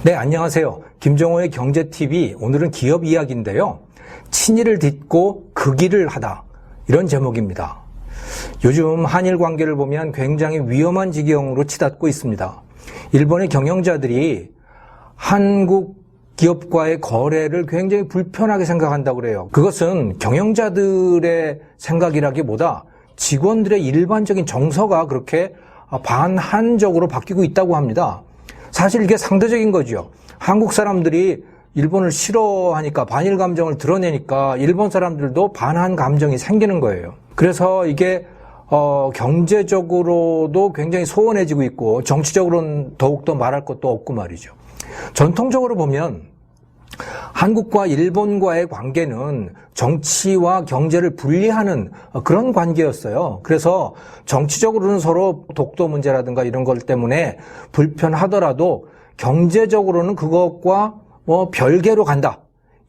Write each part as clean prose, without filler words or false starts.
네, 안녕하세요. 김정호의 경제TV, 오늘은 기업 이야기인데요. 친일을 딛고 극일을 하다, 이런 제목입니다. 요즘 한일 관계를 보면 굉장히 위험한 지경으로 치닫고 있습니다. 일본의 경영자들이 한국 기업과의 거래를 굉장히 불편하게 생각한다고 그래요. 그것은 경영자들의 생각이라기보다 직원들의 일반적인 정서가 그렇게 반한적으로 바뀌고 있다고 합니다. 사실 이게 상대적인 거죠. 한국 사람들이 일본을 싫어하니까, 반일 감정을 드러내니까 일본 사람들도 반한 감정이 생기는 거예요. 그래서 이게 경제적으로도 굉장히 소원해지고 있고 정치적으로는 더욱더 말할 것도 없고 말이죠. 전통적으로 보면 한국과 일본과의 관계는 정치와 경제를 분리하는 그런 관계였어요. 그래서 정치적으로는 서로 독도 문제라든가 이런 것 때문에 불편하더라도 경제적으로는 그것과 별개로 간다.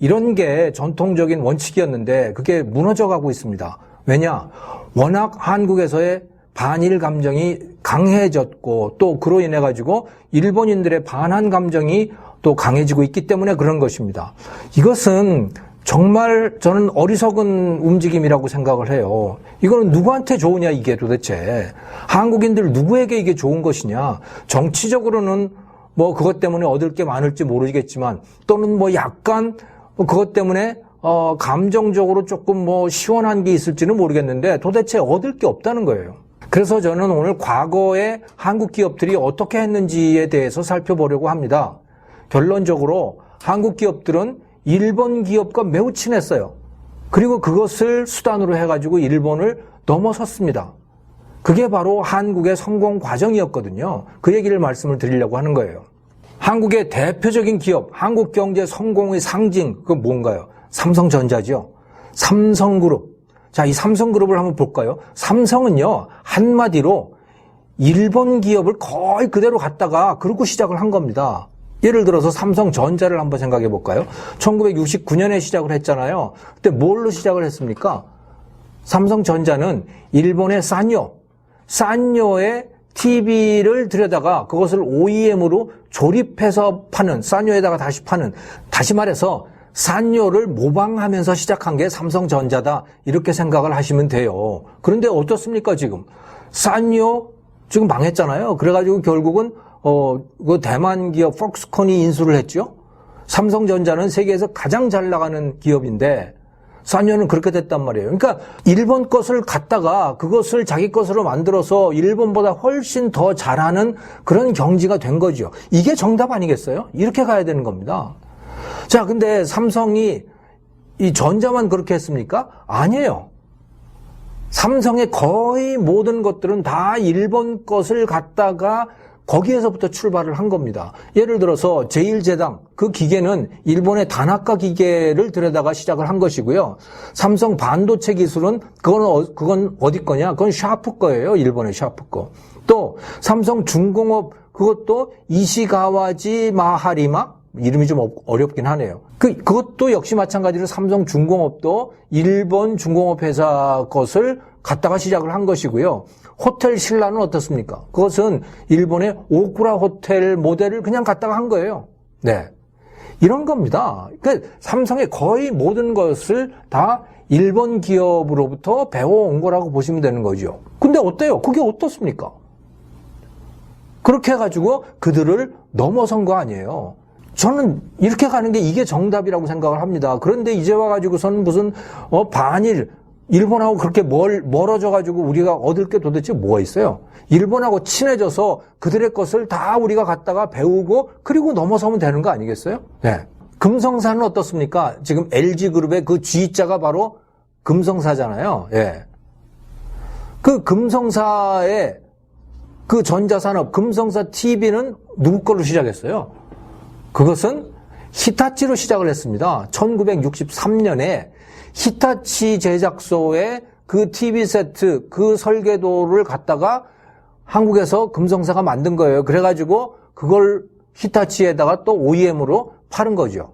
이런 게 전통적인 원칙이었는데 그게 무너져가고 있습니다. 왜냐? 워낙 한국에서의 반일 감정이 강해졌고 또 그로 인해 가지고 일본인들의 반한 감정이 또 강해지고 있기 때문에 그런 것입니다. 이것은 정말 저는 어리석은 움직임이라고 생각을 해요. 이거는 누구한테 좋으냐 이게 도대체. 한국인들 누구에게 이게 좋은 것이냐. 정치적으로는 그것 때문에 얻을 게 많을지 모르겠지만 또는 약간 그것 때문에 감정적으로 조금 시원한 게 있을지는 모르겠는데 도대체 얻을 게 없다는 거예요. 그래서 저는 오늘 과거에 한국 기업들이 어떻게 했는지에 대해서 살펴보려고 합니다. 결론적으로 한국 기업들은 일본 기업과 매우 친했어요. 그리고 그것을 수단으로 해가지고 일본을 넘어섰습니다. 그게 바로 한국의 성공 과정이었거든요. 그 얘기를 말씀을 드리려고 하는 거예요. 한국의 대표적인 기업, 한국 경제 성공의 상징, 그건 뭔가요? 삼성전자죠. 삼성그룹. 자, 이 삼성그룹을 한번 볼까요? 삼성은요, 한마디로 일본 기업을 거의 그대로 갖다가 그러고 시작을 한 겁니다. 예를 들어서 삼성전자를 한번 생각해 볼까요? 1969년에 시작을 했잖아요. 그때 뭘로 시작을 했습니까? 삼성전자는 일본의 산요의 TV를 들여다가 그것을 OEM으로 조립해서 파는, 산요에다가 다시 파는, 다시 말해서 산요를 모방하면서 시작한 게 삼성전자다. 이렇게 생각을 하시면 돼요. 그런데 어떻습니까, 지금? 산요 지금 망했잖아요. 그래가지고 결국은 그 대만 기업 폭스콘이 인수를 했죠. 삼성전자는 세계에서 가장 잘 나가는 기업인데 산요는 그렇게 됐단 말이에요. 그러니까 일본 것을 갖다가 그것을 자기 것으로 만들어서 일본보다 훨씬 더 잘하는 그런 경지가 된 거죠. 이게 정답 아니겠어요? 이렇게 가야 되는 겁니다. 자, 근데 삼성이 이 전자만 그렇게 했습니까? 아니에요. 삼성의 거의 모든 것들은 다 일본 것을 갖다가 거기에서부터 출발을 한 겁니다. 예를 들어서 제1제당, 그 기계는 일본의 다나카 기계를 들여다가 시작을 한 것이고요. 삼성 반도체 기술은 그건 어디 거냐? 그건 샤프 거예요. 일본의 샤프 거. 또 삼성 중공업, 그것도 이시가와지 마하리마? 이름이 좀 어렵긴 하네요. 그것도 역시 마찬가지로 삼성 중공업도 일본 중공업 회사 것을 갖다가 시작을 한 것이고요. 호텔 신라는 어떻습니까? 그것은 일본의 오쿠라 호텔 모델을 그냥 갖다가 한 거예요. 네. 이런 겁니다. 그러니까 삼성의 거의 모든 것을 다 일본 기업으로부터 배워온 거라고 보시면 되는 거죠. 근데 어때요? 그게 어떻습니까? 그렇게 해가지고 그들을 넘어선 거 아니에요. 저는 이렇게 가는 게 이게 정답이라고 생각을 합니다. 그런데 이제 와가지고서는 무슨 반일, 일본하고 그렇게 멀어져가지고 우리가 얻을 게 도대체 뭐가 있어요? 일본하고 친해져서 그들의 것을 다 우리가 갖다가 배우고 그리고 넘어서면 되는 거 아니겠어요? 네. 금성사는 어떻습니까? 지금 LG그룹의 그 G자가 바로 금성사잖아요. 예. 그 금성사의 그 전자산업, 금성사 TV는 누구 걸로 시작했어요? 그것은 히타치로 시작을 했습니다. 1963년에 히타치 제작소의 그 TV 세트, 그 설계도를 갖다가 한국에서 금성사가 만든 거예요. 그래가지고 그걸 히타치에다가 또 OEM으로 파는 거죠.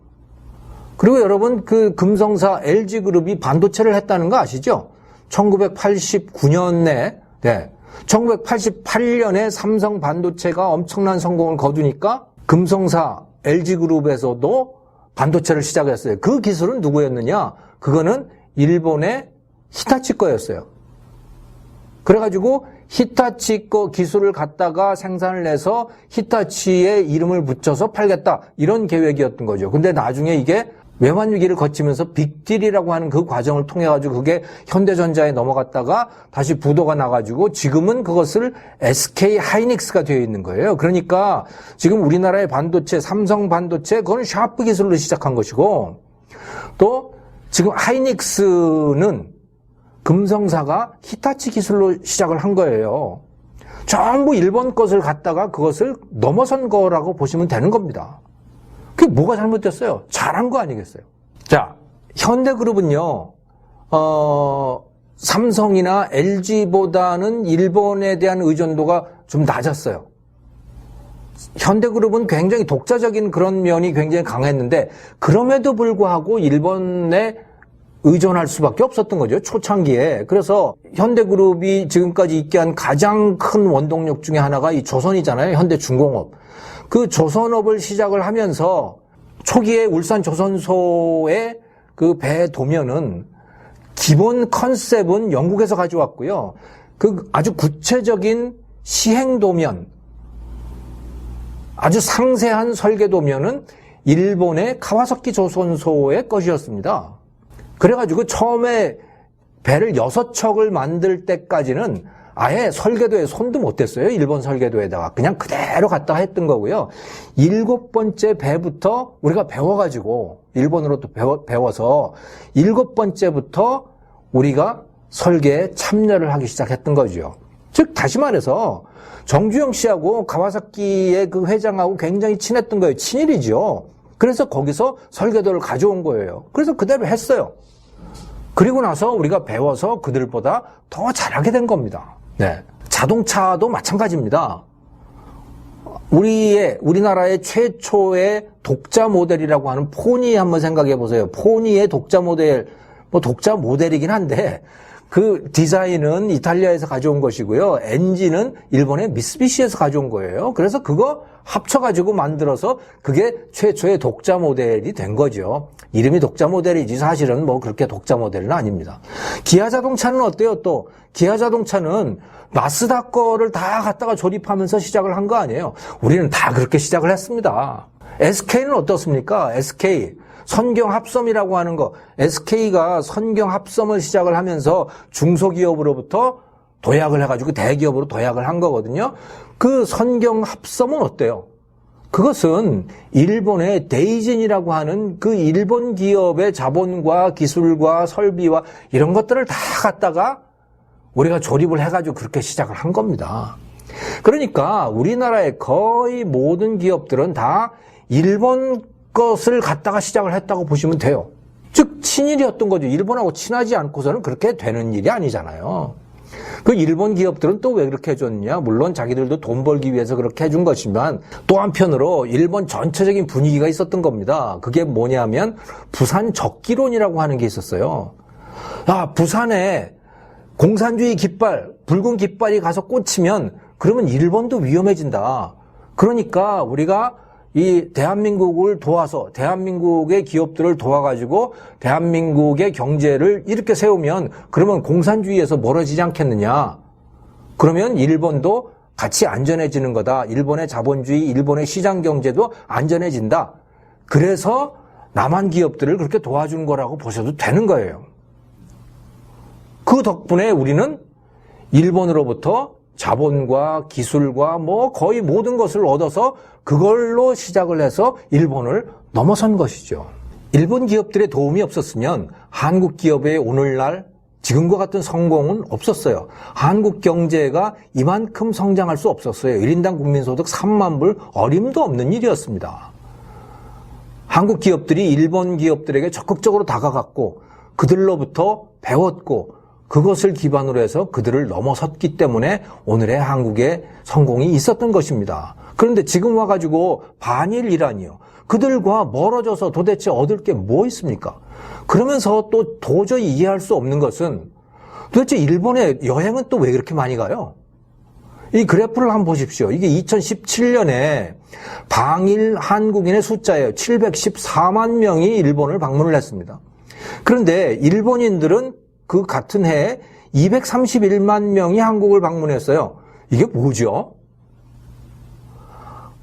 그리고 여러분 그 금성사 LG그룹이 반도체를 했다는 거 아시죠? 1989년에 1988년에 삼성 반도체가 엄청난 성공을 거두니까 금성사 LG그룹에서도 반도체를 시작했어요. 그 기술은 누구였느냐? 그거는 일본의 히타치 거였어요. 그래가지고 히타치 거 기술을 갖다가 생산을 해서 히타치의 이름을 붙여서 팔겠다. 이런 계획이었던 거죠. 근데 나중에 이게 외환 위기를 거치면서 빅딜이라고 하는 그 과정을 통해 가지고 그게 현대전자에 넘어갔다가 다시 부도가 나가지고 지금은 그것을 SK 하이닉스가 되어 있는 거예요. 그러니까 지금 우리나라의 반도체, 삼성 반도체, 그건 샤프 기술로 시작한 것이고, 또 지금 하이닉스는 금성사가 히타치 기술로 시작을 한 거예요. 전부 일본 것을 갖다가 그것을 넘어선 거라고 보시면 되는 겁니다. 그게 뭐가 잘못됐어요? 잘한 거 아니겠어요? 자, 현대그룹은요, 삼성이나 LG보다는 일본에 대한 의존도가 좀 낮았어요. 현대그룹은 굉장히 독자적인 그런 면이 굉장히 강했는데, 그럼에도 불구하고 일본에 의존할 수밖에 없었던 거죠. 초창기에. 그래서 현대그룹이 지금까지 있게 한 가장 큰 원동력 중에 하나가 이 조선이잖아요. 현대중공업. 그 조선업을 시작을 하면서 초기에 울산 조선소의 그 배 도면은 기본 컨셉은 영국에서 가져왔고요. 그 아주 구체적인 시행 도면, 아주 상세한 설계 도면은 일본의 카와사키 조선소의 것이었습니다. 그래가지고 처음에 배를 6척을 만들 때까지는 아예 설계도에 손도 못 댔어요. 일본 설계도에다가. 그냥 그대로 갖다 했던 거고요. 7번째 배부터 우리가 배워가지고, 일본으로 또 배워서 7번째부터 우리가 설계에 참여를 하기 시작했던 거죠. 즉, 다시 말해서 정주영 씨하고 가와사키의 그 회장하고 굉장히 친했던 거예요. 친일이죠. 그래서 거기서 설계도를 가져온 거예요. 그래서 그대로 했어요. 그리고 나서 우리가 배워서 그들보다 더 잘하게 된 겁니다. 네. 자동차도 마찬가지입니다. 우리나라의 최초의 독자 모델이라고 하는 포니 한번 생각해 보세요. 포니의 독자 모델, 독자 모델이긴 한데, 그 디자인은 이탈리아에서 가져온 것이고요. 엔진은 일본의 미쓰비시에서 가져온 거예요. 그래서 그거 합쳐가지고 만들어서 그게 최초의 독자 모델이 된 거죠. 이름이 독자 모델이지 사실은 그렇게 독자 모델은 아닙니다. 기아 자동차는 어때요? 또 기아 자동차는 마쓰다 거를 다 갖다가 조립하면서 시작을 한 거 아니에요. 우리는 다 그렇게 시작을 했습니다. SK는 어떻습니까? SK 선경합섬이라고 하는 거, SK가 선경합섬을 시작을 하면서 중소기업으로부터 도약을 해가지고 대기업으로 도약을 한 거거든요. 그 선경합섬은 어때요? 그것은 일본의 데이진이라고 하는 그 일본 기업의 자본과 기술과 설비와 이런 것들을 다 갖다가 우리가 조립을 해가지고 그렇게 시작을 한 겁니다. 그러니까 우리나라의 거의 모든 기업들은 다 일본 것을 갖다가 시작을 했다고 보시면 돼요. 즉 친일이었던 거죠. 일본하고 친하지 않고서는 그렇게 되는 일이 아니잖아요. 그 일본 기업들은 또 왜 그렇게 해줬느냐? 물론 자기들도 돈 벌기 위해서 그렇게 해준 것이지만 또 한편으로 일본 전체적인 분위기가 있었던 겁니다. 그게 뭐냐면 부산 적기론이라고 하는 게 있었어요. 부산에 공산주의 깃발, 붉은 깃발이 가서 꽂히면 그러면 일본도 위험해진다. 그러니까 우리가 이 대한민국을 도와서 대한민국의 기업들을 도와가지고 대한민국의 경제를 이렇게 세우면 그러면 공산주의에서 멀어지지 않겠느냐. 그러면 일본도 같이 안전해지는 거다. 일본의 자본주의, 일본의 시장 경제도 안전해진다. 그래서 남한 기업들을 그렇게 도와주는 거라고 보셔도 되는 거예요. 그 덕분에 우리는 일본으로부터 자본과 기술과 거의 모든 것을 얻어서 그걸로 시작을 해서 일본을 넘어선 것이죠. 일본 기업들의 도움이 없었으면 한국 기업의 오늘날 지금과 같은 성공은 없었어요. 한국 경제가 이만큼 성장할 수 없었어요. 1인당 국민소득 3만 불 어림도 없는 일이었습니다. 한국 기업들이 일본 기업들에게 적극적으로 다가갔고 그들로부터 배웠고 그것을 기반으로 해서 그들을 넘어섰기 때문에 오늘의 한국의 성공이 있었던 것입니다. 그런데 지금 와가지고 반일 이란이요. 그들과 멀어져서 도대체 얻을 게 뭐 있습니까? 그러면서 또 도저히 이해할 수 없는 것은 도대체 일본에 여행은 또 왜 그렇게 많이 가요? 이 그래프를 한번 보십시오. 이게 2017년에 방일 한국인의 숫자예요. 714만 명이 일본을 방문을 했습니다. 그런데 일본인들은 그 같은 해에 231만 명이 한국을 방문했어요. 이게 뭐죠?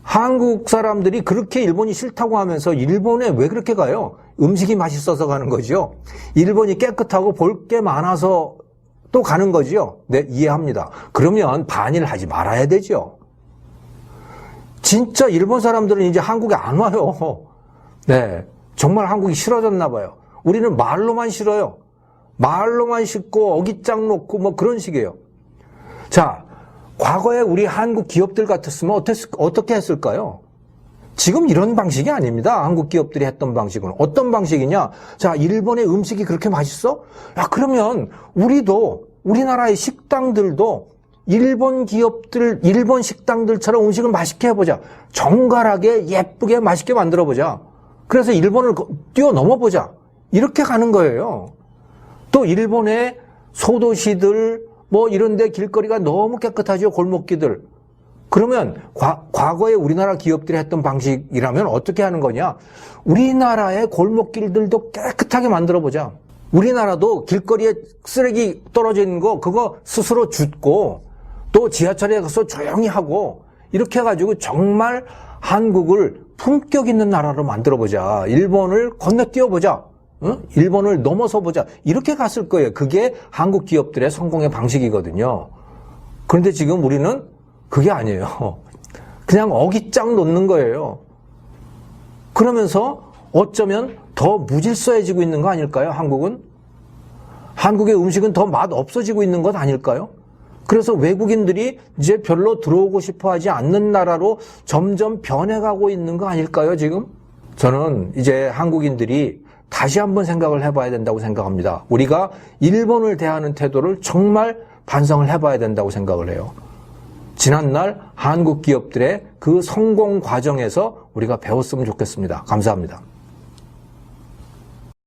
한국 사람들이 그렇게 일본이 싫다고 하면서 일본에 왜 그렇게 가요? 음식이 맛있어서 가는 거죠. 일본이 깨끗하고 볼 게 많아서 또 가는 거죠. 네, 이해합니다. 그러면 반일하지 말아야 되죠. 진짜 일본 사람들은 이제 한국에 안 와요. 네, 정말 한국이 싫어졌나 봐요. 우리는 말로만 싫어요. 말로만 싫고 어깃장 놓고 뭐 그런 식이에요. 자, 과거에 우리 한국 기업들 같았으면 어떻게 했을까요? 지금 이런 방식이 아닙니다. 한국 기업들이 했던 방식은. 어떤 방식이냐? 자, 일본의 음식이 그렇게 맛있어? 야, 그러면 우리나라의 식당들도 일본 기업들, 일본 식당들처럼 음식을 맛있게 해보자. 정갈하게, 예쁘게, 맛있게 만들어보자. 그래서 일본을 뛰어넘어보자. 이렇게 가는 거예요. 또 일본의 소도시들, 뭐 이런 데 길거리가 너무 깨끗하죠. 골목길들. 그러면 과거에 우리나라 기업들이 했던 방식이라면 어떻게 하는 거냐? 우리나라의 골목길들도 깨끗하게 만들어보자. 우리나라도 길거리에 쓰레기 떨어져 있는 거 그거 스스로 줍고 또 지하철에 가서 조용히 하고 이렇게 해가지고 정말 한국을 품격 있는 나라로 만들어보자. 일본을 건너뛰어보자. 응? 일본을 넘어서 보자. 이렇게 갔을 거예요. 그게 한국 기업들의 성공의 방식이거든요. 그런데 지금 우리는 그게 아니에요. 그냥 어깃장 놓는 거예요. 그러면서 어쩌면 더 무질서해지고 있는 거 아닐까요? 한국은? 한국의 음식은 더 맛 없어지고 있는 것 아닐까요? 그래서 외국인들이 이제 별로 들어오고 싶어 하지 않는 나라로 점점 변해가고 있는 거 아닐까요, 지금? 저는 이제 한국인들이 다시 한번 생각을 해봐야 된다고 생각합니다. 우리가 일본을 대하는 태도를 정말 반성을 해봐야 된다고 생각을 해요. 지난날 한국 기업들의 그 성공 과정에서 우리가 배웠으면 좋겠습니다. 감사합니다.